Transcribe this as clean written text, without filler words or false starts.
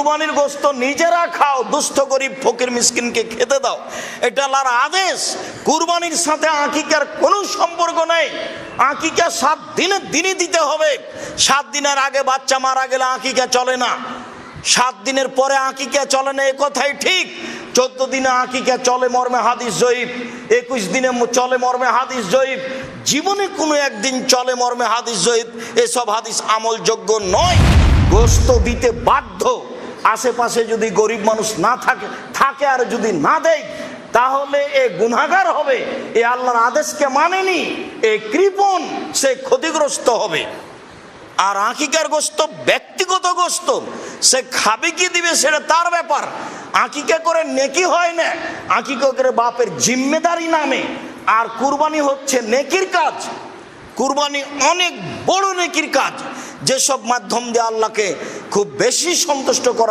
কুরবানির গোশত নিজেরা খাও, দুস্থ গরিব ফকির মিসকিনকে খেতে দাও, এটা আল্লাহর আদেশ। কুরবানির সাথে আকিকার কোনো সম্পর্ক নেই। আকিকা 7 দিনের দিনই দিতে হবে। 7 দিনের আগে বাচ্চা মারা গেলে আকিকা চলে না, 7 দিনের পরে আকিকা চলে না, এ কথাই ঠিক। 14 দিনে আকিকা চলে মর্মে হাদিস জয়ীফ, 21 দিনে চলে মর্মে হাদিস জয়ীফ, জীবনে কোনো একদিন চলে মর্মে হাদিস জয়ীফ। এসব হাদিস আমলযোগ্য নয়। গোশত দিতে বাধ্য। আশেপাশে যদি গরিব মানুষ না থাকে আর যদি না দেয়, তাহলে এ গুনাহগার হবে, এ আল্লাহর আদেশকে মানেনি, এ কৃপণ, সে ক্ষতিগ্রস্ত হবে। আর আকিকার গোশত ব্যক্তিগত গোশত, সে খাবে কি দিবে সেটা তার ব্যাপার। আকিকা করে নেকি হয় না, আকিকা করে বাপের জিম্মেদারি নামে। আর কুরবানি হচ্ছে নেকির কাজ। কুরবানি অনেক বড় নেকির কাজ, যেসব মাধ্যম দিয়ে আল্লাহকে খুব বেশি সন্তুষ্ট করা